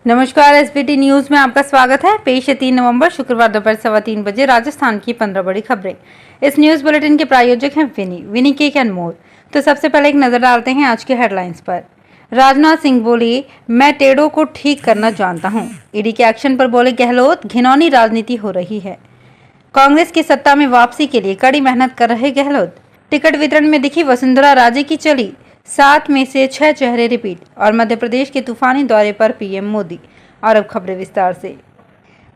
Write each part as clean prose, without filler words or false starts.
नमस्कार, SBT news में आपका स्वागत है। पेश है 3 नवंबर शुक्रवार दोपहर 3:15 बजे राजस्थान की 15 बड़ी खबरें। इस न्यूज बुलेटिन के प्रायोजक हैं विनी केक एंड मोर। तो सबसे पहले एक नजर डालते हैं आज के हेडलाइंस पर। राजनाथ सिंह बोले, मैं टेढ़ों को ठीक करना जानता हूं। ईडी के एक्शन पर बोले गहलोत, घिनौनी राजनीति हो रही है। कांग्रेस की सत्ता में वापसी के लिए कड़ी मेहनत कर रहे गहलोत। टिकट वितरण में दिखी वसुंधरा राजे की चली, 7 में से 6 चेहरे रिपीट। और मध्य प्रदेश के तूफानी दौरे पर पीएम मोदी। और अब खबरें विस्तार से।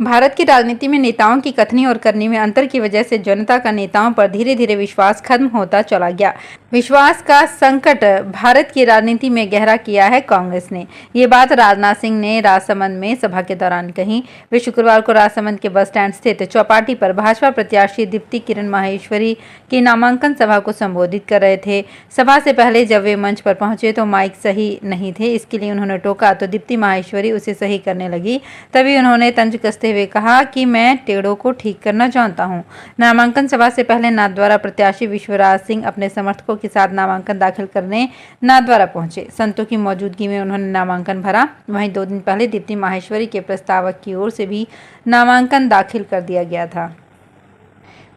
भारत की राजनीति में नेताओं की कथनी और करनी में अंतर की वजह से जनता का नेताओं पर धीरे धीरे विश्वास खत्म होता चला गया। विश्वास का संकट भारत की राजनीति में गहरा किया है कांग्रेस ने। ये बात राजनाथ सिंह ने राजसमंद में सभा के दौरान कही। वे शुक्रवार को राजसमंद के बस स्टैंड स्थित चौपाटी पर भाजपा प्रत्याशी दीप्ति किरण माहेश्वरी की नामांकन सभा को संबोधित कर रहे थे। सभा से पहले जब वे मंच पर पहुंचे तो माइक सही नहीं थे, इसके लिए उन्होंने टोका तो दीप्ति माहेश्वरी उसे सही करने लगी। तभी उन्होंने तंज कसते हुए कहा कि मैं टेढ़ों को ठीक करना जानता हूं। नामांकन सभा से पहले नाथद्वारा प्रत्याशी विश्वराज सिंह अपने समर्थकों के साथ नामांकन दाखिल करने नाथद्वारा पहुंचे। संतों की मौजूदगी में उन्होंने नामांकन भरा। वहीं 2 दिन पहले दीप्ति माहेश्वरी के प्रस्तावक की ओर से भी नामांकन दाखिल कर दिया गया था।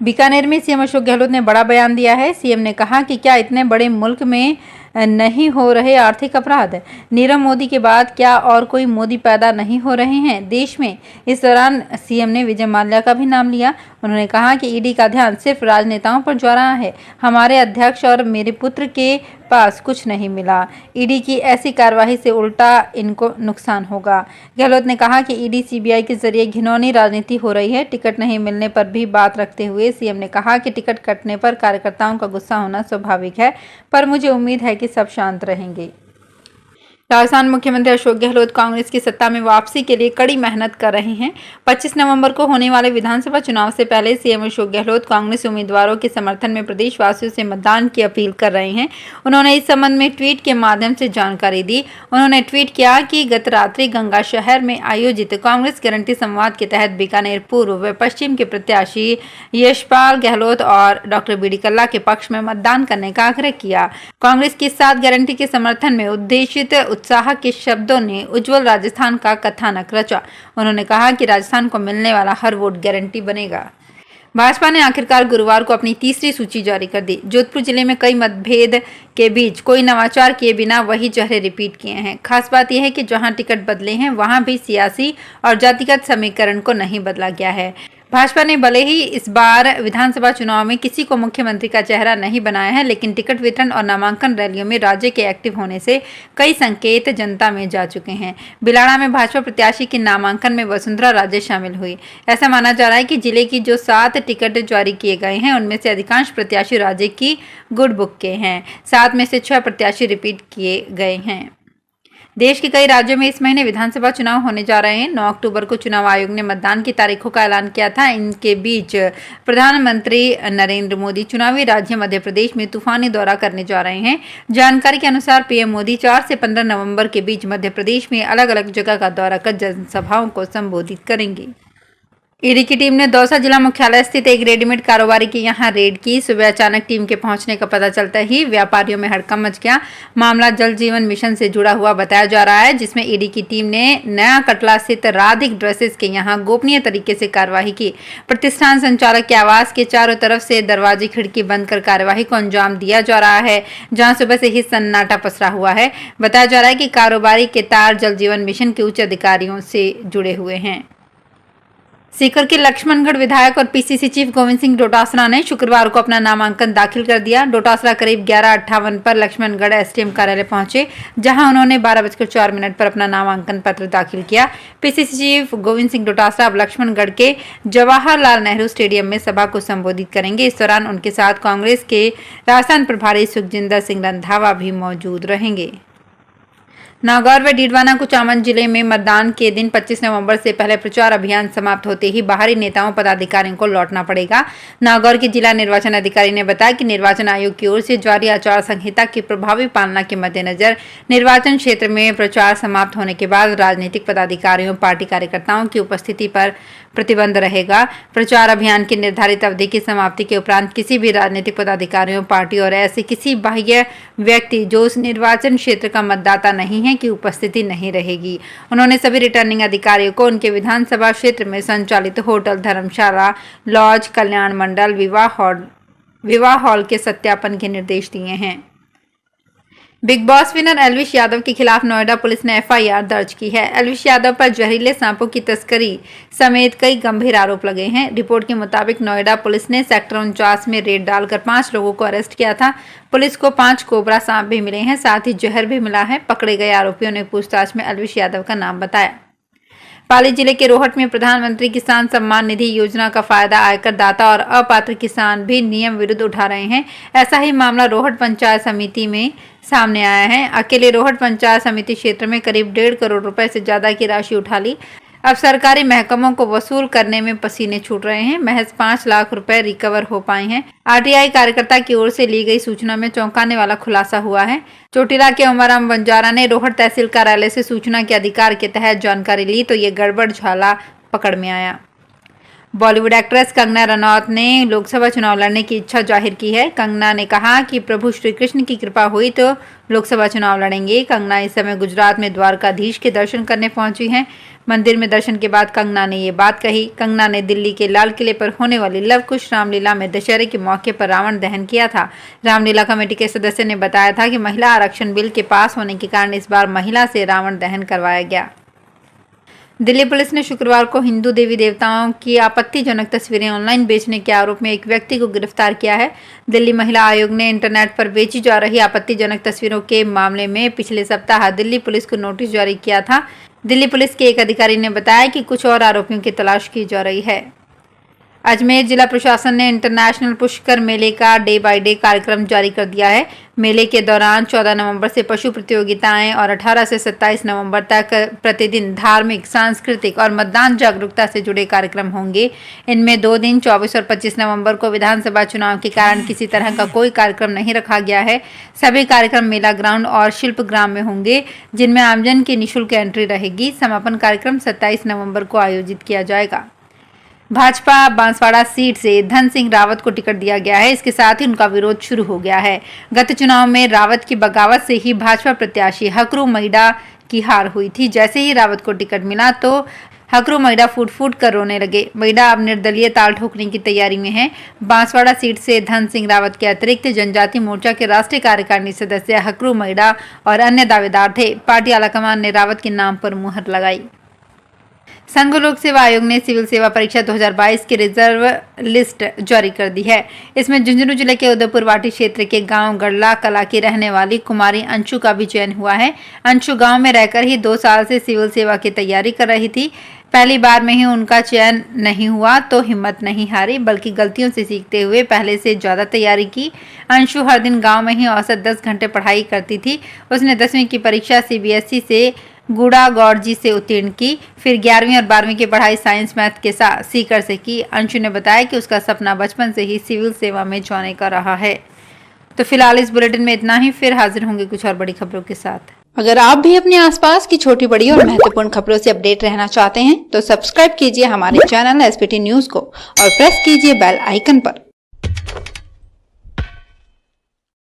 बीकानेर में सीएम अशोक गहलोत ने बड़ा बयान दिया है। सीएम ने कहा कि क्या इतने बड़े मुल्क में नहीं हो रहे आर्थिक अपराध? नीरव मोदी के बाद क्या और कोई मोदी पैदा नहीं हो रहे हैं देश में? इस दौरान सीएम ने विजय माल्या का भी नाम लिया। उन्होंने कहा कि ईडी का ध्यान सिर्फ राजनेताओं पर जा रहा है। हमारे अध्यक्ष और मेरे पुत्र के पास कुछ नहीं मिला। ईडी की ऐसी कार्रवाई से उल्टा इनको नुकसान होगा। गहलोत ने कहा कि ईडी सीबीआई के जरिए घिनौनी राजनीति हो रही है। टिकट नहीं मिलने पर भी बात रखते हुए सीएम ने कहा कि टिकट कटने पर कार्यकर्ताओं का गुस्सा होना स्वाभाविक है, पर मुझे उम्मीद है कि सब शांत रहेंगे। राजस्थान मुख्यमंत्री अशोक गहलोत कांग्रेस की सत्ता में वापसी के लिए कड़ी मेहनत कर रहे हैं। 25 नवंबर को होने वाले विधानसभा चुनाव से पहले सीएम अशोक गहलोत कांग्रेस उम्मीदवारों के समर्थन में प्रदेशवासियों से मतदान की अपील कर रहे हैं। उन्होंने इस संबंध में ट्वीट के माध्यम से जानकारी दी। उन्होंने ट्वीट किया कि गत रात्रि गंगा शहर में आयोजित कांग्रेस गारंटी संवाद के तहत बीकानेर पूर्व व पश्चिम के प्रत्याशी यशपाल गहलोत और डॉक्टर बी डी कल्ला के पक्ष में मतदान करने का आग्रह किया। कांग्रेस की 7 गारंटी के समर्थन में उद्देशित उत्साह के शब्दों ने उज्जवल राजस्थान का कथानक रचा। उन्होंने कहा कि राजस्थान को मिलने वाला हर वोट गारंटी बनेगा। भाजपा ने आखिरकार गुरुवार को अपनी तीसरी सूची जारी कर दी। जोधपुर जिले में कई मतभेद के बीच कोई नवाचार किए बिना वही चेहरे रिपीट किए हैं। खास बात यह है कि जहां टिकट बदले हैं वहां भी सियासी और जातिगत समीकरण को नहीं बदला गया है। भाजपा ने भले ही इस बार विधानसभा चुनाव में किसी को मुख्यमंत्री का चेहरा नहीं बनाया है, लेकिन टिकट वितरण और नामांकन रैलियों में राज्य के एक्टिव होने से कई संकेत जनता में जा चुके हैं। बिलाड़ा में भाजपा प्रत्याशी के नामांकन में वसुंधरा राजे शामिल हुई। ऐसा माना जा रहा है कि जिले की जो 7 टिकट जारी किए गए हैं उनमें से अधिकांश प्रत्याशी राज्य की गुड बुक के हैं। 7 में से 6 प्रत्याशी रिपीट किए गए हैं। देश के कई राज्यों में इस महीने विधानसभा चुनाव होने जा रहे हैं। 9 अक्टूबर को चुनाव आयोग ने मतदान की तारीखों का ऐलान किया था। इनके बीच प्रधानमंत्री नरेंद्र मोदी चुनावी राज्य मध्य प्रदेश में तूफानी दौरा करने जा रहे हैं। जानकारी के अनुसार पीएम मोदी 4 से 15 नवंबर के बीच मध्य प्रदेश में अलग अलग जगह का दौरा कर जनसभाओं को संबोधित करेंगे। ईडी की टीम ने दौसा जिला मुख्यालय स्थित एक रेडीमेड कारोबारी के यहां रेड की। सुबह अचानक टीम के पहुंचने का पता चलता ही व्यापारियों में हड़कंप मच गया। मामला जल जीवन मिशन से जुड़ा हुआ बताया जा रहा है, जिसमें ईडी की टीम ने नया कटला स्थित राधिक ड्रेसेस के यहां गोपनीय तरीके से कार्यवाही की। प्रतिष्ठान संचालक के आवास के चारों तरफ से दरवाजे खिड़की बंद कर कार्यवाही को अंजाम दिया जा रहा है, जहाँ सुबह से ही सन्नाटा पसरा हुआ है। बताया जा रहा है कि कारोबारी के तार जल जीवन मिशन के उच्च अधिकारियों से जुड़े हुए हैं। सीकर के लक्ष्मणगढ़ विधायक और पीसीसी चीफ गोविंद सिंह डोटासरा ने शुक्रवार को अपना नामांकन दाखिल कर दिया। डोटासरा करीब 11:58 पर लक्ष्मणगढ़ एसडीएम कार्यालय पहुंचे, जहां उन्होंने 12:04 पर अपना नामांकन पत्र दाखिल किया। पीसीसी चीफ गोविंद सिंह डोटासरा अब लक्ष्मणगढ़ के जवाहरलाल नेहरू स्टेडियम में सभा को संबोधित करेंगे। इस दौरान उनके साथ कांग्रेस के राजस्थान प्रभारी सुखजिंदर सिंह रंधावा भी मौजूद रहेंगे। नागौर व डीडवाना कुचामन जिले में मतदान के दिन 25 नवंबर से पहले प्रचार अभियान समाप्त होते ही बाहरी नेताओं पदाधिकारियों को लौटना पड़ेगा। नागौर के जिला निर्वाचन अधिकारी ने बताया कि निर्वाचन आयोग की ओर से जारी आचार संहिता की प्रभावी पालना के मद्देनजर निर्वाचन क्षेत्र में प्रचार समाप्त होने के बाद राजनीतिक पदाधिकारियों पार्टी कार्यकर्ताओं की उपस्थिति पर प्रतिबंध रहेगा। प्रचार अभियान की निर्धारित अवधि की समाप्ति के उपरांत किसी भी राजनीतिक पदाधिकारियों पार्टी और ऐसे किसी बाह्य व्यक्ति जो उस निर्वाचन क्षेत्र का मतदाता नहीं है की उपस्थिति नहीं रहेगी। उन्होंने सभी रिटर्निंग अधिकारियों को उनके विधानसभा क्षेत्र में संचालित होटल, धर्मशाला, लॉज, कल्याण मंडल, विवाह हॉल के सत्यापन के निर्देश दिए हैं। Big boss winner Elvish Yadav के खिलाफ नोएडा पुलिस ने एफआईआर दर्ज की है। एल्विश यादव पर जहरीले सांपों की तस्करी समेत कई गंभीर आरोप लगे हैं। रिपोर्ट के मुताबिक नोएडा पुलिस ने सेक्टर 49 में रेड डालकर 5 लोगों को अरेस्ट किया था। पुलिस को 5 कोबरा सांप भी मिले हैं, साथ ही जहर भी मिला है। पकड़े गए आरोपियों ने पूछताछ में एल्विश यादव का नाम बताया। पाली जिले के रोहट में प्रधानमंत्री किसान सम्मान निधि योजना का फायदा आयकर दाता और अपात्र किसान भी नियम विरुद्ध उठा रहे हैं। ऐसा ही मामला रोहट पंचायत समिति में सामने आया है। अकेले रोहट पंचायत समिति क्षेत्र में करीब 1.5 करोड़ रुपए से ज्यादा की राशि उठा ली। अब सरकारी महकमों को वसूल करने में पसीने छूट रहे हैं। महज 5 लाख रुपए रिकवर हो पाए हैं। आरटीआई कार्यकर्ता की ओर से ली गई सूचना में चौंकाने वाला खुलासा हुआ है। चोटिला के उमराम बंजारा ने रोहट तहसील कार्यालय से सूचना के अधिकार के तहत जानकारी ली तो ये गड़बड़ झाला पकड़ में आया। बॉलीवुड एक्ट्रेस कंगना रनौत ने लोकसभा चुनाव लड़ने की इच्छा जाहिर की है। कंगना ने कहा कि प्रभु श्री कृष्ण की कृपा हुई तो लोकसभा चुनाव लड़ेंगे। कंगना इस समय गुजरात में द्वारकाधीश के दर्शन करने पहुंची हैं। मंदिर में दर्शन के बाद कंगना ने ये बात कही। कंगना ने दिल्ली के लाल किले पर होने वाली लव कुश रामलीला में दशहरे के मौके पर रावण दहन किया था। रामलीला कमेटी के सदस्य ने बताया था कि महिला आरक्षण बिल के पास होने के कारण इस बार महिला से रावण दहन करवाया गया। दिल्ली पुलिस ने शुक्रवार को हिंदू देवी देवताओं की आपत्तिजनक तस्वीरें ऑनलाइन बेचने के आरोप में एक व्यक्ति को गिरफ्तार किया है। दिल्ली महिला आयोग ने इंटरनेट पर बेची जा रही आपत्तिजनक तस्वीरों के मामले में पिछले सप्ताह दिल्ली पुलिस को नोटिस जारी किया था। दिल्ली पुलिस के एक अधिकारी ने बताया कि कुछ और आरोपियों की तलाश की जा रही है। अजमेर जिला प्रशासन ने इंटरनेशनल पुष्कर मेले का डे बाय डे कार्यक्रम जारी कर दिया है। मेले के दौरान 14 नवंबर से पशु प्रतियोगिताएं और 18 से 27 नवंबर तक प्रतिदिन धार्मिक, सांस्कृतिक और मतदान जागरूकता से जुड़े कार्यक्रम होंगे। इनमें 2 दिन 24 और 25 नवंबर को विधानसभा चुनाव के कारण किसी तरह का कोई कार्यक्रम नहीं रखा गया है। सभी कार्यक्रम मेला ग्राउंड और शिल्पग्राम में होंगे, जिनमें आमजन की निःशुल्क एंट्री रहेगी। समापन कार्यक्रम 27 नवंबर को आयोजित किया जाएगा। भाजपा बांसवाड़ा सीट से धन सिंह रावत को टिकट दिया गया है। इसके साथ ही उनका विरोध शुरू हो गया है। गत चुनाव में रावत की बगावत से ही भाजपा प्रत्याशी हकरू मैडा की हार हुई थी। जैसे ही रावत को टिकट मिला तो हकरू मैडा फूट फूट कर रोने लगे। मैडा अब निर्दलीय ताल ठोकने की तैयारी में है। बांसवाड़ा सीट से धन सिंह रावत के अतिरिक्त जनजाति मोर्चा के राष्ट्रीय कार्यकारिणी सदस्य हकरू मैडा और अन्य दावेदार थे। पार्टी आलाकमान ने रावत के नाम पर मुहर लगाई। संघ लोक सेवा आयोग ने सिविल सेवा परीक्षा 2022 की रिजर्व लिस्ट जारी कर दी है। इसमें झुंझुनू जिले के उदयपुर वाटी क्षेत्र के गांव गड़ला कला की रहने वाली कुमारी अंशु का भी चयन हुआ है। अंशु गांव में रहकर ही 2 साल से सिविल सेवा की तैयारी कर रही थी। पहली बार में ही उनका चयन नहीं हुआ तो हिम्मत नहीं हारी, बल्कि गलतियों से सीखते हुए पहले से ज्यादा तैयारी की। अंशु हर दिन गाँव में ही औसत 10 घंटे पढ़ाई करती थी। उसने 10वीं की परीक्षा CBSE से गुड़ा गौड़ जी से उत्तीर्ण की। फिर 11वीं और 12वीं की पढ़ाई साइंस मैथ के साथ सीकर से की। अंशु ने बताया कि उसका सपना बचपन से ही सिविल सेवा में जाने का रहा है। तो फिलहाल इस बुलेटिन में इतना ही। फिर हाजिर होंगे कुछ और बड़ी खबरों के साथ। अगर आप भी अपने आसपास की छोटी बड़ी और महत्वपूर्ण खबरों से अपडेट रहना चाहते हैं तो सब्सक्राइब कीजिए हमारे चैनल SPT न्यूज को और प्रेस कीजिए बेल आइकन पर।